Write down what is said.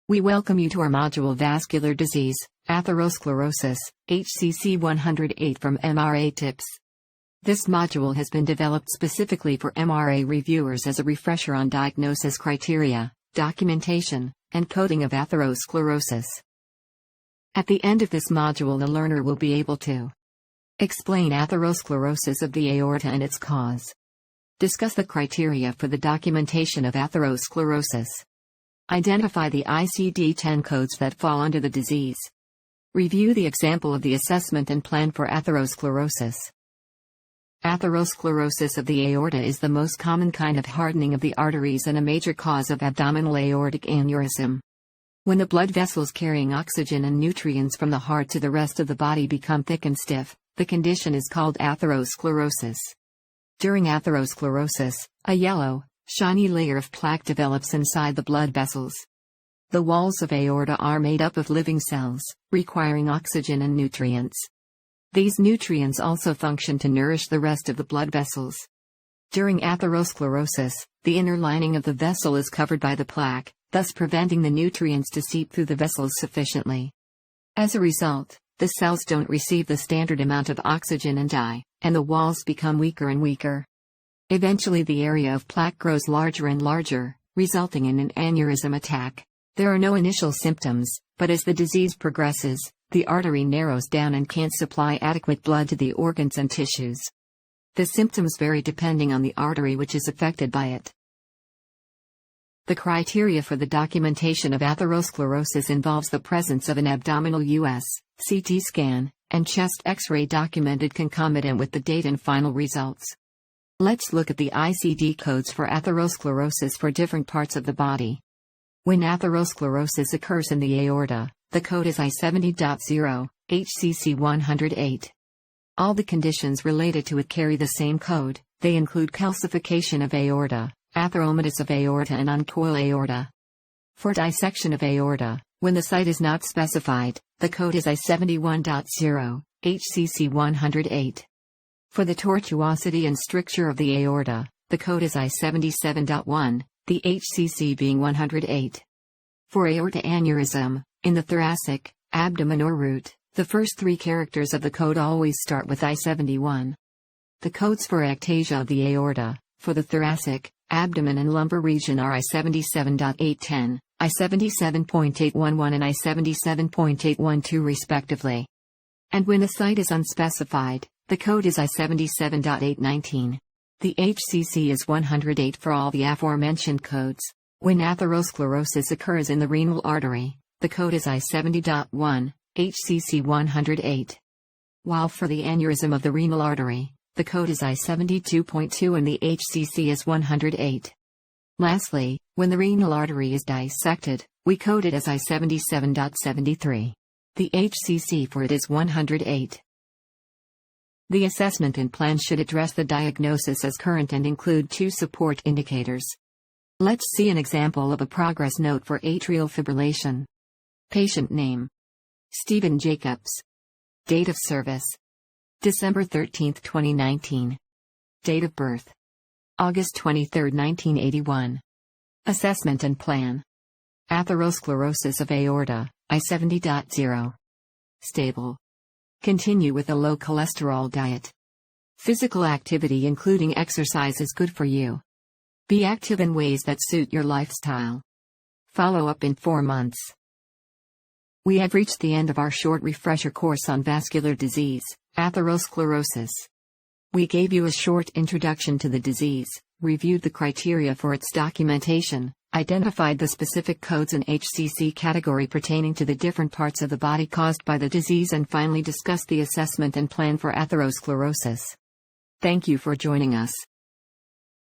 We welcome you to our module Vascular Disease, Atherosclerosis, HCC 108 from MRA Tips. This module has been developed specifically for MRA reviewers as a refresher on diagnosis criteria, documentation, and coding of atherosclerosis. At the end of this module, the learner will be able to explain atherosclerosis of the aorta and its cause, discuss the criteria for the documentation of atherosclerosis, identify the ICD-10 codes that fall under the disease, review the example of the assessment and plan for atherosclerosis. Atherosclerosis of the aorta is the most common kind of hardening of the arteries and a major cause of abdominal aortic aneurysm. When the blood vessels carrying oxygen and nutrients from the heart to the rest of the body become thick and stiff, the condition is called atherosclerosis. During atherosclerosis, a yellow, shiny layer of plaque develops inside the blood vessels. The walls of aorta are made up of living cells, requiring oxygen and nutrients. These nutrients also function to nourish the rest of the blood vessels. During atherosclerosis, the inner lining of the vessel is covered by the plaque, thus preventing the nutrients to seep through the vessels sufficiently. As a result, the cells don't receive the standard amount of oxygen and die, and the walls become weaker and weaker. Eventually the area of plaque grows larger and larger, resulting in an aneurysm attack. There are no initial symptoms, but as the disease progresses, the artery narrows down and can't supply adequate blood to the organs and tissues. The symptoms vary depending on the artery which is affected by it. The criteria for the documentation of atherosclerosis involves the presence of an abdominal US, CT scan, and chest X-ray documented concomitant with the date and final results. Let's look at the ICD codes for atherosclerosis for different parts of the body. When atherosclerosis occurs in the aorta, the code is I70.0, HCC 108. All the conditions related to it carry the same code. They include calcification of aorta, atheromatous of aorta and uncoil aorta. For dissection of aorta, when the site is not specified, the code is I71.0, HCC 108. For the tortuosity and stricture of the aorta, the code is I77.1, the HCC being 108. For aorta aneurysm, in the thoracic, abdomen or root, the first three characters of the code always start with I71. The codes for ectasia of the aorta, for the thoracic, abdomen and lumbar region are I77.810, I77.811 and I77.812 respectively. And when the site is unspecified, the code is I77.819. The HCC is 108 for all the aforementioned codes. When atherosclerosis occurs in the renal artery, the code is I70.1, HCC 108. While for the aneurysm of the renal artery, the code is I72.2 and the HCC is 108. Lastly, when the renal artery is dissected, we code it as I77.73. The HCC for it is 108. The assessment and plan should address the diagnosis as current and include two support indicators. Let's see an example of a progress note for atrial fibrillation. Patient name: Stephen Jacobs. Date of service: December 13, 2019. Date of birth: August 23, 1981. Assessment and plan: atherosclerosis of aorta, I70.0. Stable. Continue with a low cholesterol diet. Physical activity including exercise is good for you. Be active in ways that suit your lifestyle. Follow up in 4 months. We have reached the end of our short refresher course on vascular disease, atherosclerosis. We gave you a short introduction to the disease, reviewed the criteria for its documentation, identified the specific codes and HCC category pertaining to the different parts of the body caused by the disease, and finally discussed the assessment and plan for atherosclerosis. Thank you for joining us.